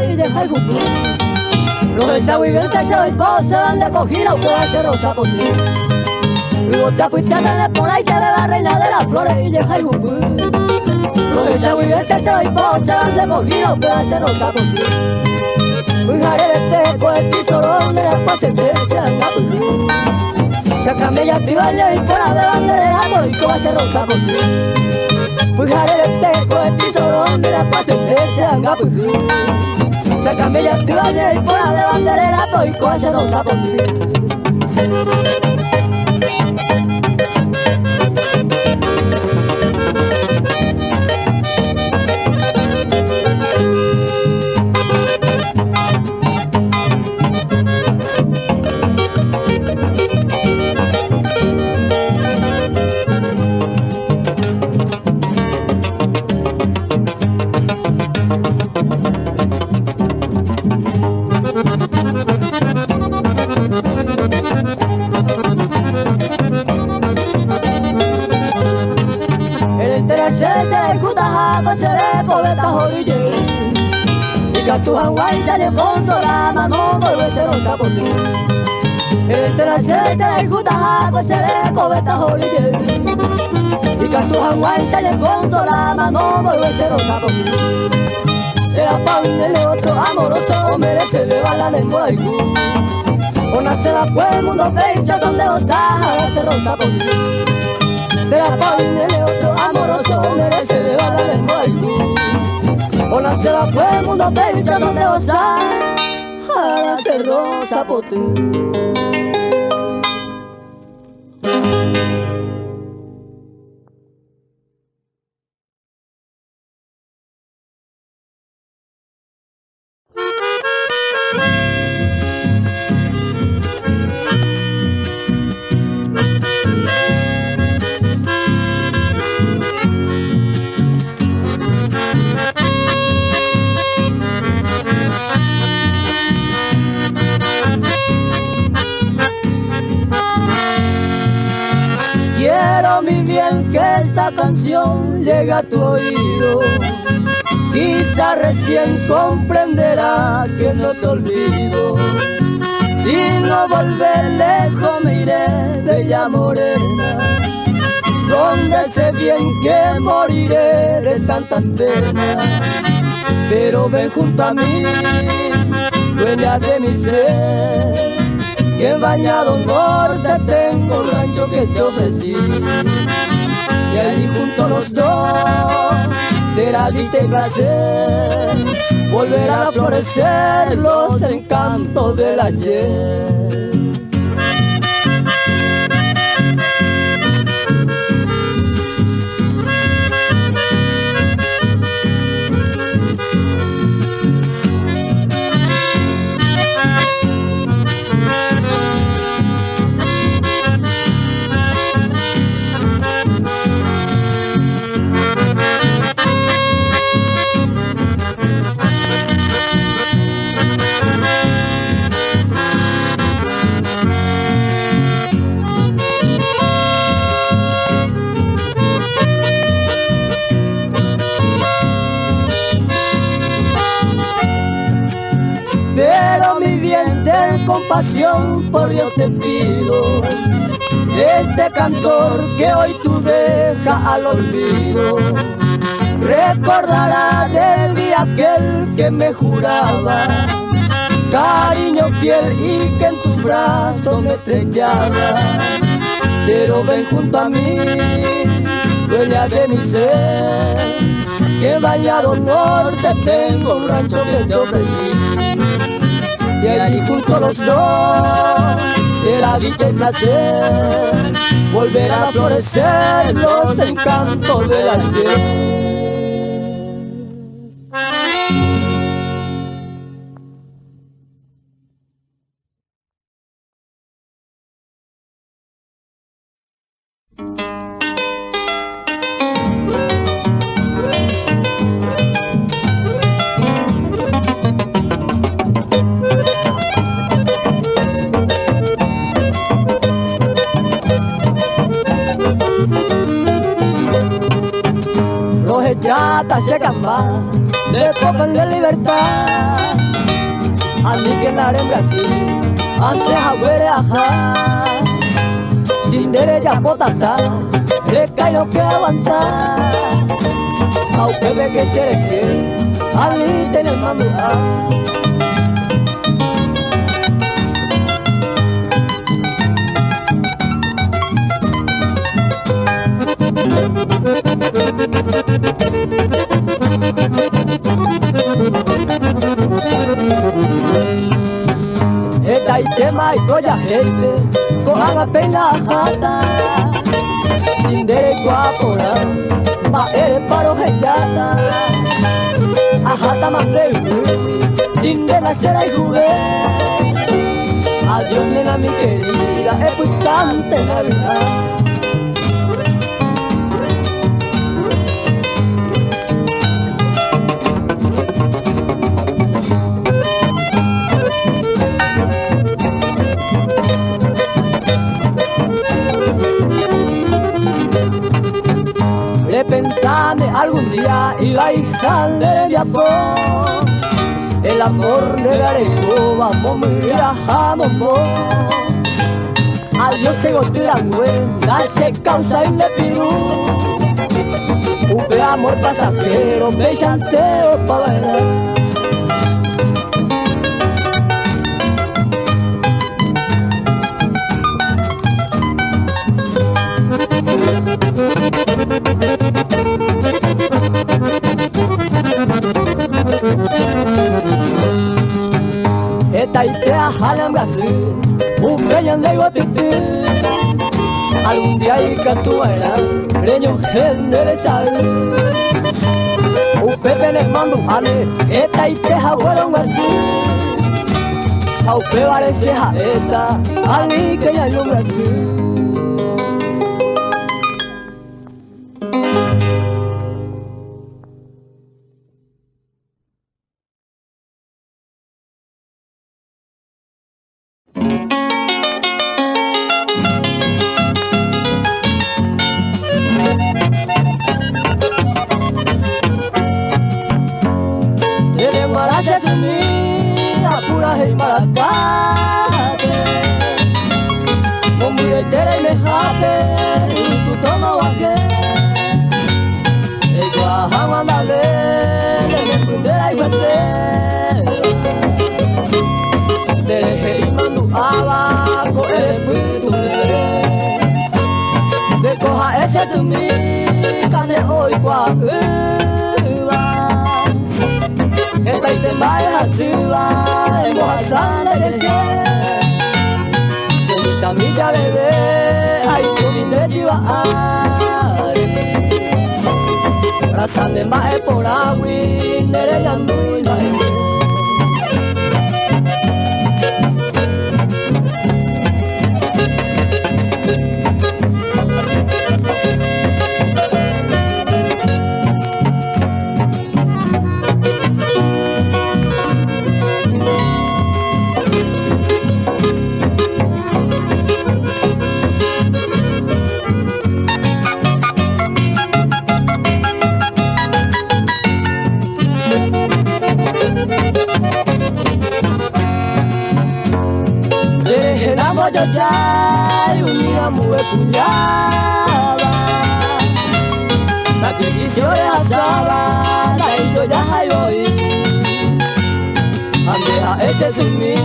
Y deja el futuro. Rosa muy bien, te soy posa, donde cogí la puede rosa por ti. Luego te fuiste por ahí, te ve la reina de las flores y deja el futuro. Rosa muy bien, te soy posa, donde cogí la puede rosa por ti. Muy jare de teco, el piso donde la sentencia anda por ti. Sácame ya ti baño y por la de donde dejamos y como hace rosa por ti. Muy jare de teco, el piso donde la sentencia anda por ti. Sácame ya te bañé y por la de banderera voy con ese rosa por ti. Tu Hawái sale con sola mano con ese rosa por ti. El de la se la escuta con ese cobeta jorille. Y que tu Hawái sale con sola mano con ese rosa por ti. Era pa' un el otro amoroso merece le va la lengua y cu. O nace la el mundo pecha donde vos estás ese rosa por ti. Era pa' un el otro amoroso merece le va la lengua y cu. O nace la el mundo pecha donde vos estás ese rosa por ti. Esta canción llega a tu oído, quizá recién comprenderás que no te olvido. Si no volver lejos me iré, bella morena, donde sé bien que moriré de tantas penas. Pero ven junto a mí, dueña de mi ser, que en Bañado Norte tengo un rancho que te ofrecí. Y allí junto a los dos será dicha y placer, volverán a florecer los encantos del ayer. Compasión, por Dios te pido, este cantor que hoy tú dejas al olvido, recordará del día aquel que me juraba cariño fiel y que en tus brazos me estrellaba. Pero ven junto a mí, dueña de mi ser, que en Bañado Norte tengo un rancho que te ofrecí. Y allí junto a los dos será dicha y placer, volverán a florecer los encantos del ayer. hechata se camba de copa de libertad. Ani que nare en Brasil, hace jagüere ajá. Sin derecha potata, le cae lo que aguantar. Aunque ve que se le quiere, ali tiene el mando. Esta y tema y coya gente, cojan apenas jata. Sin derecho a porar, ma eres paro heyata. Ajata más de sin de la cera y jugué. Adiós nena mi querida, es picante la verdad. Pensando algún día iba a hija de Japón. El amor de la lengua vamos viajamos. Adiós se gotean buena se causa en de Perú. Un amor pasajero me chanteo pa' bailar. Esta idea jala en Brasil, un peñan de gotete. Algún día hay que actuará, reño gente de sal. Un pepe les mando ale, esta idea fueron Brasil. Aupe parece esta, ali que ya en Brasil. Milla bebé, ay tu vine chiva rasande mbae por agui, nere yandu ilae. Yo ya unía muy puñada, sacrificio de asaba, y yo ya voy. Ande a ese sumi,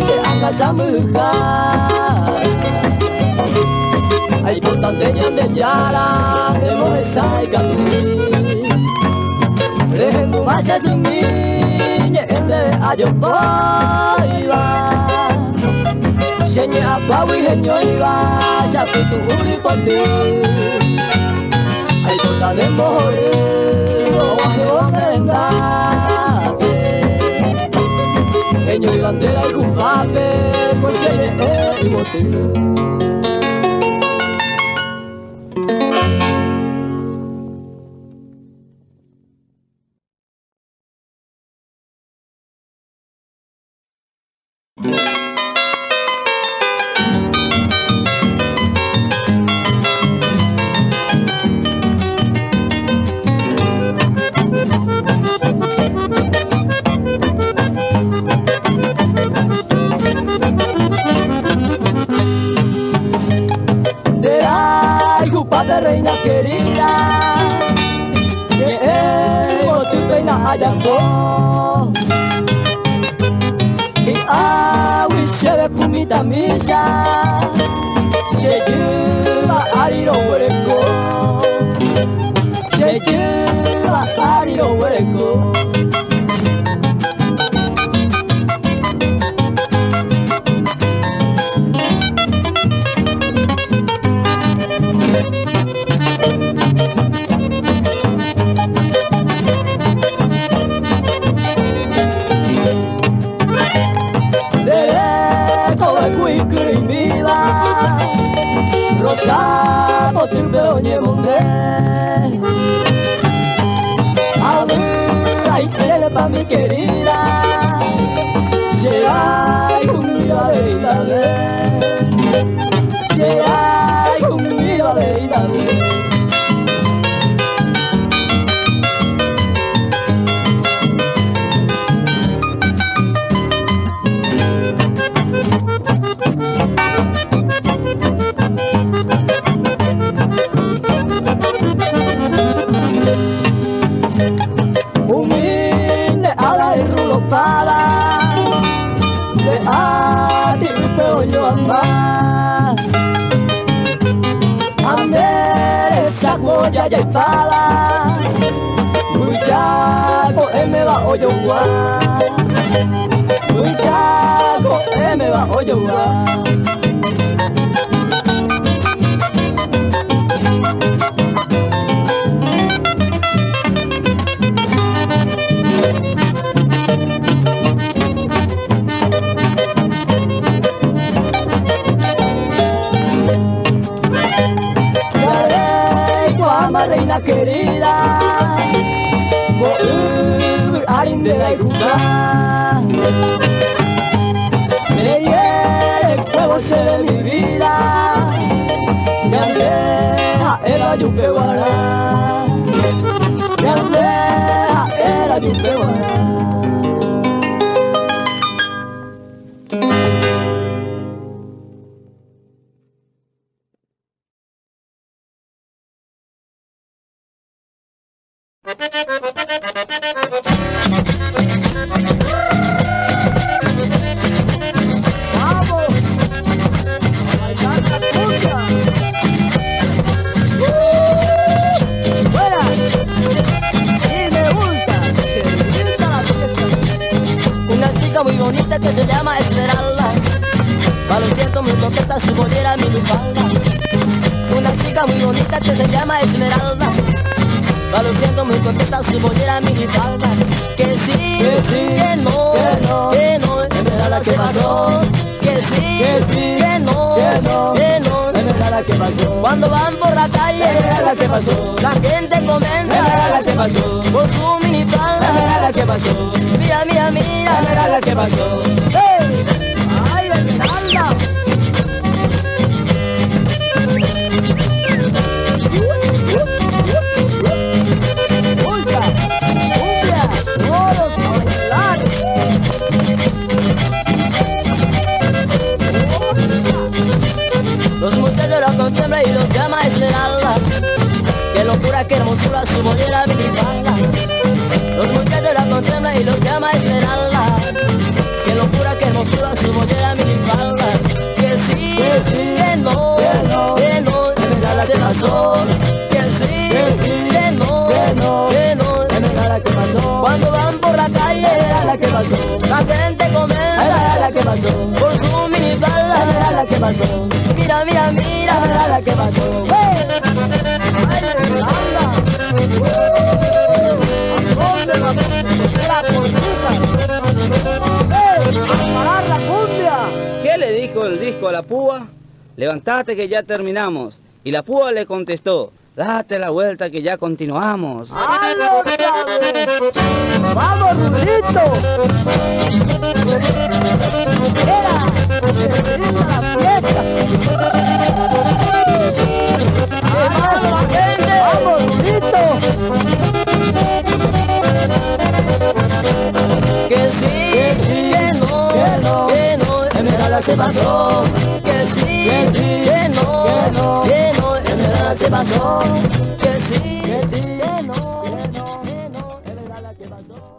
se anga samuja. Hay importante ya de yara, de moza y camini. Rehengu más sumi, yende a yo voy va. Senye apa wihenyo iba, chapitu uri poti. Ay kota de mohore, owaje wangerenda. Enyo y bandera y kumpape, por senye y motivo. Guayambo y agua y cheve pumita milla se lleva ariro hueco se lleva ariro hueco. Rosa botirbe oye monde ay quiere pa mi querida será un día de Italia será un día de Italia. De a ti peoño amba Andere esa goya ya espada Muchaco me va oyo gua Muchaco me va oyo gua. Reina querida, voy a rindar y jugar. Me hiere el fuego de mi vida, me aleja era yupeguara, me aleja era yupeguara. Muy bonita que se llama Esmeralda, para los cientos muy coqueta su mollera minifalda. Una chica muy bonita que se llama Esmeralda, para los cientos muy coqueta su mollera minifalda. Que sí, que no, Esmeralda ¿qué pasó? Que sí, que no, Esmeralda ¿qué pasó? Cuando van por la calle, Esmeralda ¿qué pasó? La gente comenta, Esmeralda ¿qué pasó? Por su minifalda, Esmeralda ¿qué pasó? Mira, mira, mira, Esmeralda ¿qué pasó? ¡Hey! ¡Ay, Esmeralda! ¡Cumbia! ¡Cumbia! ¡Todos a bailar! Los muchachos la contemplan y los llama Esmeralda. Qué locura, qué hermosura, su mollera minifalda. Los muchachos la contemplan y los llama Esmeralda. Qué locura, qué hermosura, su mollera minifalda. Que sí, que no, Esmeralda se pasó. Que sí, que no, Esmeralda ¿qué pasó? Cuando van por la calle, Esmeralda ¿qué pasó? La gente comenta, Esmeralda ¿qué pasó? Por su minifalda, Esmeralda ¿qué pasó? Mira, mira, mira, Esmeralda ¿qué pasó? ¡Ay, Esmeralda! ¿Dónde la política? ¡A parar la cumbia! ¿Qué le dijo el disco a la púa? Levántate que ya terminamos. Y la púa le contestó, date la vuelta que ya continuamos. ¡Ay, otra vez! ¡Vamos, Rudito! ¡Era! ¡Termina la fiesta! ¡Vamos, la gente! ¡Vamos, Rudito! Que sí, que no, Esmeralda se pasó. Que sí, que no, Esmeralda se pasó. Que sí, que no, Esmeralda se pasó.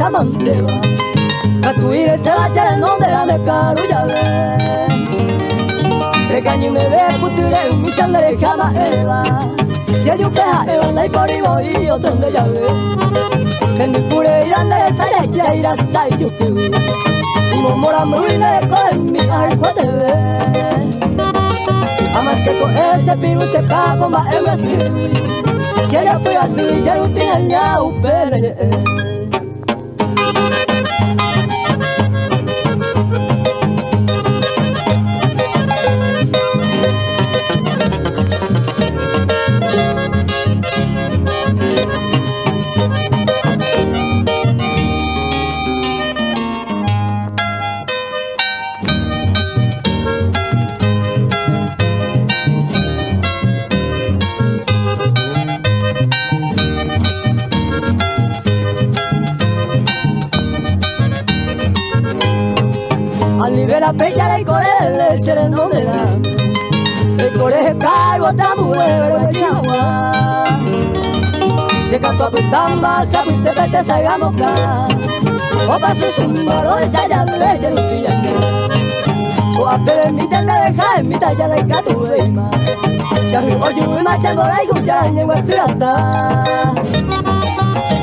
samanteva Katuire se va a hacer el nombre de la mecaru ya ve Recañi me ve putire un millón de jama eva Si hay un peja eva anda y por y voy otro donde ya ve Que mi pure y anda de sale ya irá sai yo que ve Y momora muy de con mi ay cuate ve Amas que con ese virus se cago más en Brasil Que ella fue así ya no tiene ya un pere Libera pella el core del sereno de la El core es caigo está mujer de chihuahua Se cantó a tu tamba, sabiste que te salgamos acá O paso un moro de saya de yerutilla O a pele mi tende deja en mi talla de catu de ima Ya ri oyu ima se mora y guya en el ciudad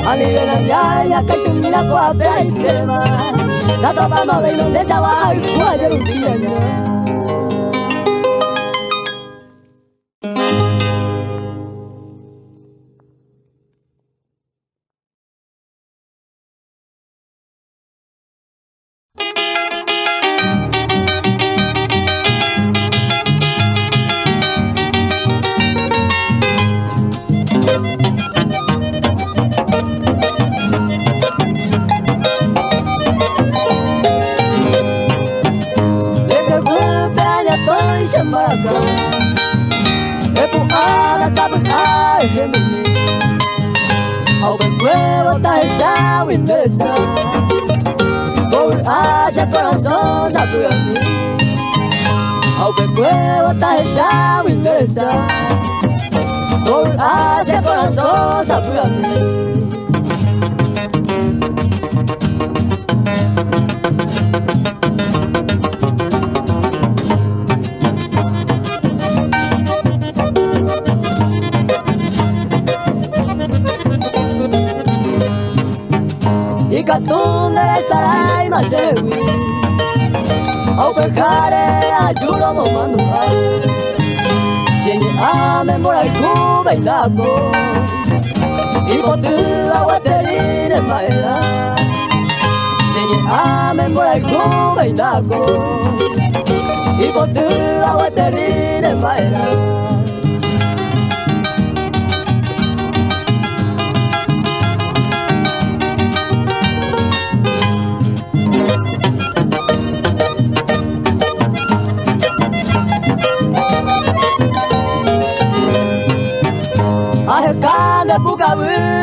A nivel allá que tu mira con a pele y tema La tropa más de donde se va y cuál un día ya Sembaraka Epu ara sabun ai hemini Au benguero ta esa windesa Por haya corazón satu yang ni Au benguero ta esa windesa Por haya corazón satu yang ni Katun de sarai masewi Au pejare ayuro mo manuha Tiene ame morai ku bailako Ipotu aguaterine maera Tiene ame morai ku bailako Ipotu aguaterine maera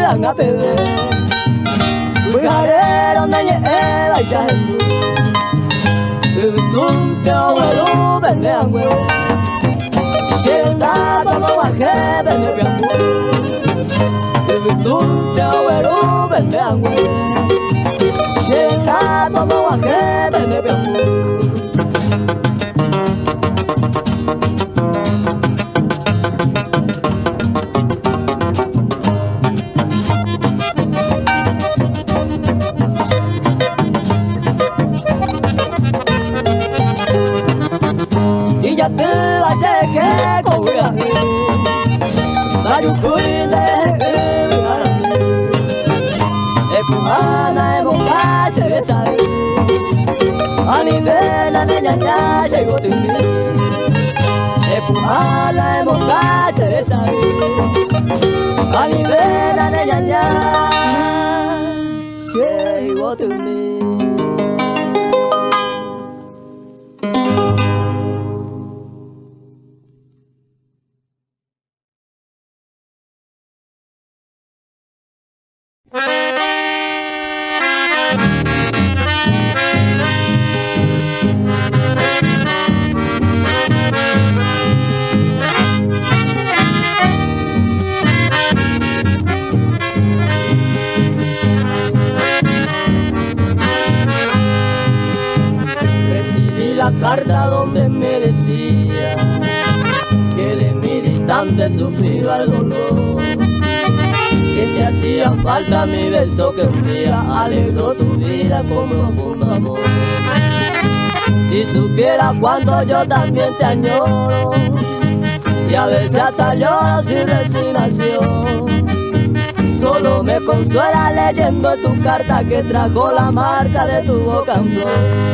Anga pele Buiharero nanye ela jahendu Udun te owelu bende angwe Shenda bama wahe bende biambu Udun te owelu bende angwe Shenda bama wahe bende biambu Ana emoka se sai Ani vena nenya nya se go tumi Epu ana emoka se sai Ani vena nenya nya se go tumi la carta donde me decía que de mi distante sufría el dolor, que te hacía falta mi beso que un día alegró tu vida con profundo amor. Si supiera cuánto yo también te añoro, y a veces hasta lloro sin resignación. Solo me consuela leyendo tu carta que trajo la marca de tu boca en flor.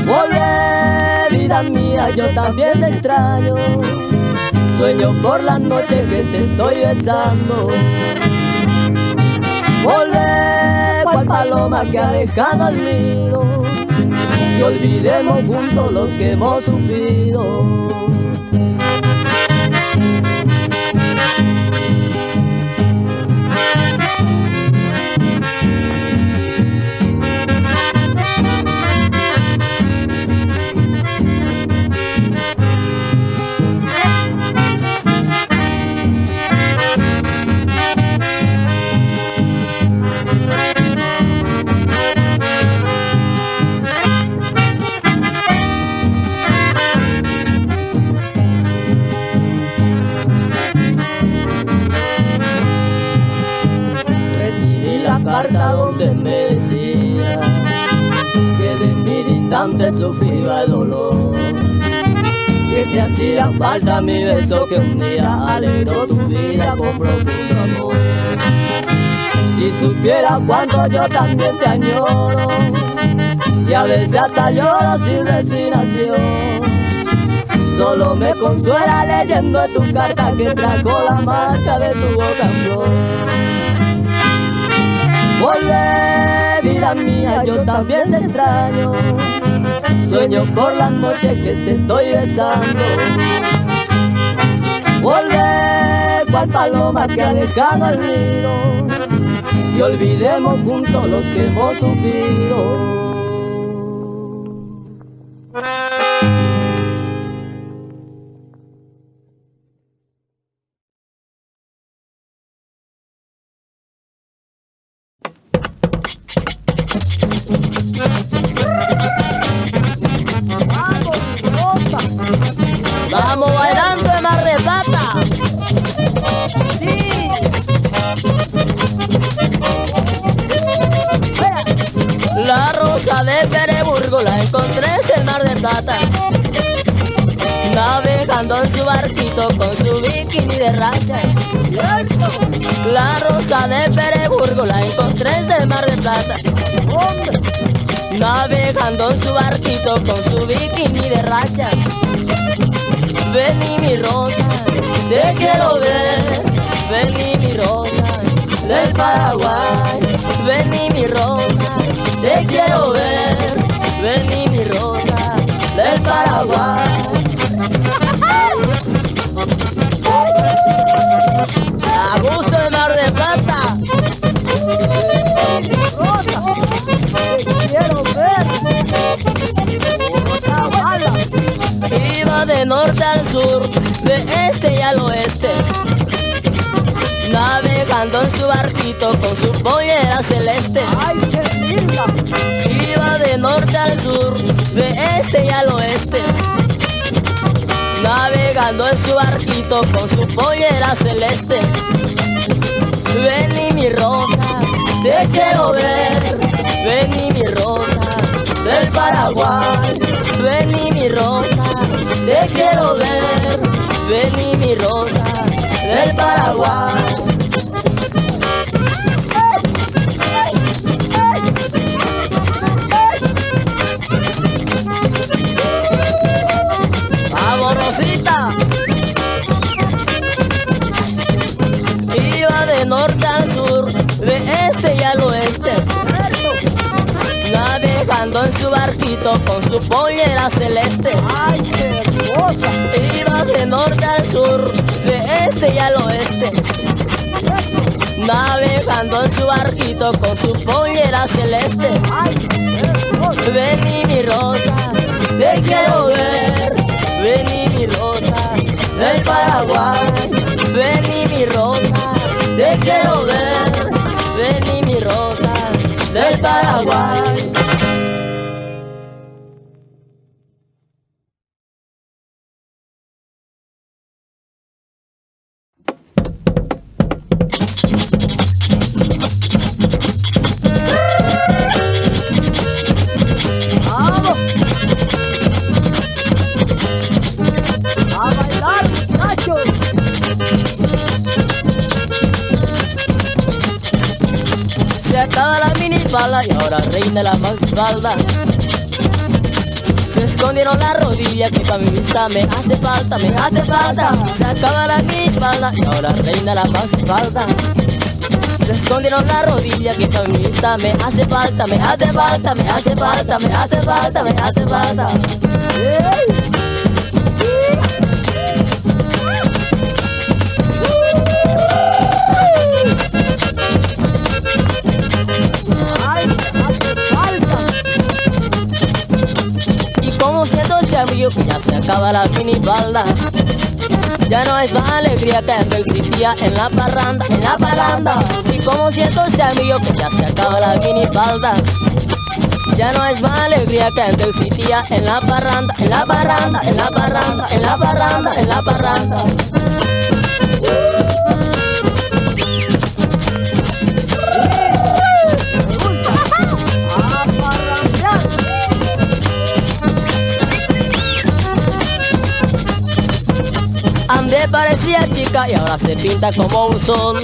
Volvé, vida mía, yo también te extraño. Sueño por las noches que te estoy besando. Volvé, cual paloma que ha dejado el nido, y olvidemos juntos los que hemos sufrido. Carta donde me decía que de mi distante sufría el dolor, que te hacía falta mi beso que un día alegró tu vida con profundo amor. Si supiera cuánto yo también te añoro, y a veces hasta lloro sin resignación. Solo me consuela leyendo tu carta que trajo la marca de tu boca en flor. Volvé, vida mía, yo también te extraño. Sueño por las noches que te estoy besando. Volvé, cual paloma que ha dejado el nido, y olvidemos juntos los que hemos sufrido. Vamos bailando de Mar de Plata. Sí. La rosa de Pereburgo la encontré en el Mar de Plata, navegando en su barquito con su bikini de rayas. La rosa de Pereburgo la encontré en el Mar de Plata, navegando en su barquito con su bikini de rayas. Vení mi rosa, te quiero ver. Vení mi rosa del Paraguay. Vení mi rosa, te quiero ver. Vení mi rosa del Paraguay. A gusto de Mar de Plata. Rosa, te quiero ver. Iba de norte al sur, de este y al oeste, navegando en su barquito con su pollera celeste. ¡Ay, qué linda! Iba de norte al sur, de este y al oeste, navegando en su barquito con su pollera celeste. Vení mi rosa, te quiero ver. Vení mi rosa del Paraguay. Vení mi rosa, te quiero ver. Vení mi rosa del Paraguay. Vamos, Rosita. Iba de norte al sur, de este y al oeste, navegando en su barquito con su pollera celeste. ¡Ay, qué hermosa! Iba de norte al sur, de este y al oeste, navegando en su barquito con su pollera celeste. ¡Ay, qué hermosa! Vení mi rosa, te quiero ver. Vení mi rosa del Paraguay. Vení mi rosa, te quiero ver. Vení mi rosa del Paraguay. espalda y ahora reina la maxifalda. Se escondieron las rodillas que para mi vista me hace falta, me hace falta. Se acaba la minifalda y ahora reina la maxifalda. Se escondieron las rodillas que para mi vista me hace falta, me hace falta, me hace falta, me hace falta, me hace falta. Como siento amigo que ya se acaba la minifalda. Ya no es más alegría que antes existía en la parranda, en la parranda. Y como siento amigo que ya se acaba la minifalda. Ya no es más alegría que antes existía en la parranda, en la parranda, en la parranda, en la parranda, en la parranda. Antes parecía chica y ahora se pinta como un son.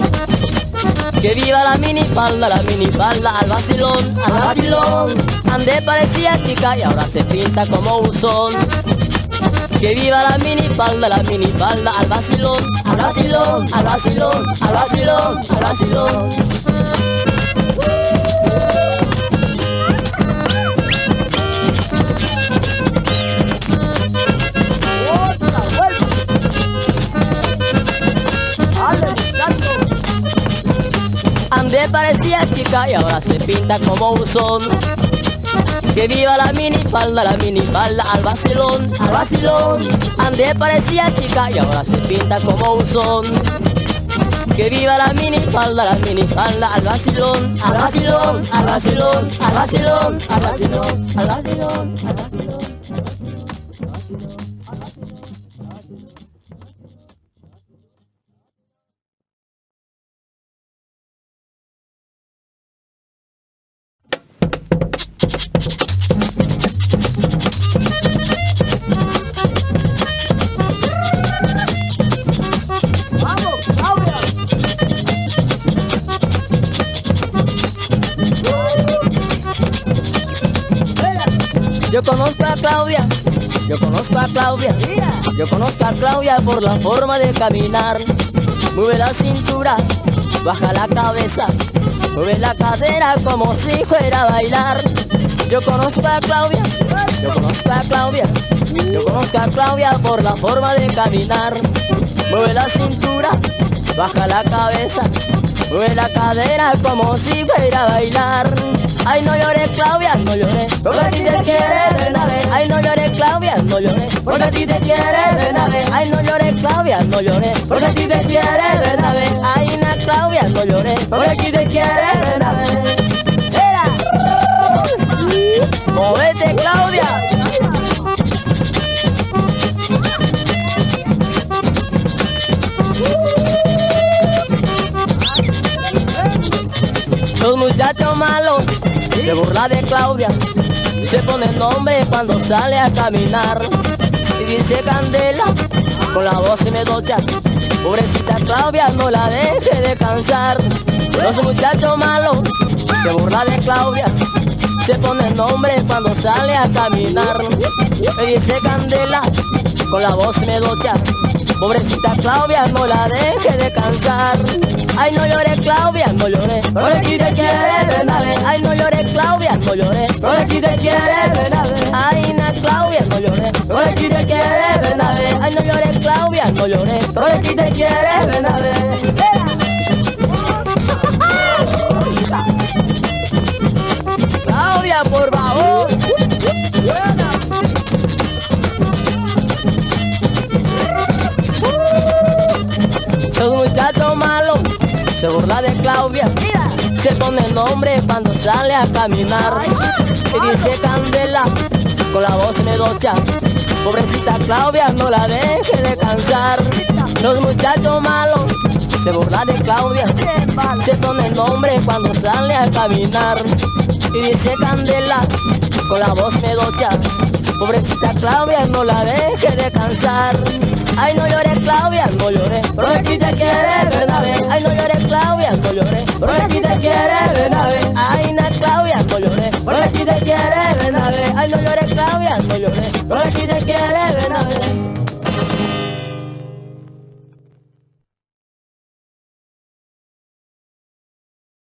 Que viva la minifalda al vacilón, al vacilón. Antes parecía chica y ahora se pinta como un son. Que viva la minifalda al vacilón, al vacilón, al vacilón, al vacilón, al vacilón. Antes parecía chica y ahora se pinta como un son. Que viva la minifalda al vacilón, al vacilón. Antes parecía chica y ahora se pinta como un son. Que viva la minifalda al vacilón, al vacilón, al vacilón, al vacilón, al vacilón, al vacilón, al vacilón. Yo conozco a Claudia, yo conozco a Claudia, yo conozco a Claudia por la forma de caminar. Mueve la cintura, baja la cabeza, mueve la cadera como si fuera a bailar. Yo conozco a Claudia, yo conozco a Claudia, yo conozco a Claudia por la forma de caminar. Mueve la cintura, baja la cabeza, mueve la cadera como si fuera a bailar. Ay, no llores, Claudia, no llores, porque a ti te quiere, ven a ver. Ay, no llores, Claudia, no llores, porque a ti te quiere, ven a ver. Ay, no llores, Claudia, no llores, porque a ti te quiere, ven a ver. Ay, na Claudia, no llores, porque a ti te quiere, ven a ver. ¡Era! ¡Móvete, Claudia! Los muchachos malos se burla de Claudia, se pone nombre cuando sale a caminar. Y dice Candela, con la voz se me docha, pobrecita Claudia, no la deje de cansar. Los muchachos malos se burla de Claudia, se pone nombre cuando sale a caminar. Y dice Candela, con la voz me docha, pobrecita Claudia, no la deje de cansar. Ay, no llores, Claudia, no llores, por aquí te quiere, ven a ver. Ay, no llores, Claudia, no llores, por aquí te quiere, ven a ver. Ay, na Claudia, no llores, por aquí te quiere, ven a ver. Ay, no llores, Claudia, no llores, por aquí te quiere, ven a ver. Claudia, por favor. Los muchachos malos se burla de Claudia, se pone nombre cuando sale a caminar. Y dice Candela, con la voz me docha, pobrecita Claudia, no la deje de cansar. Los muchachos malos se burla de Claudia, se pone nombre cuando sale a caminar. Y dice Candela, con la voz me docha, pobrecita Claudia, no la deje de cansar. Ay, no llores, Claudia, no llores, porque aquí te quiere Bernabé. Ay, no llores, Claudia, no llores, porque aquí te quiere Bernabé. Ay, na Claudia, no llores, porque aquí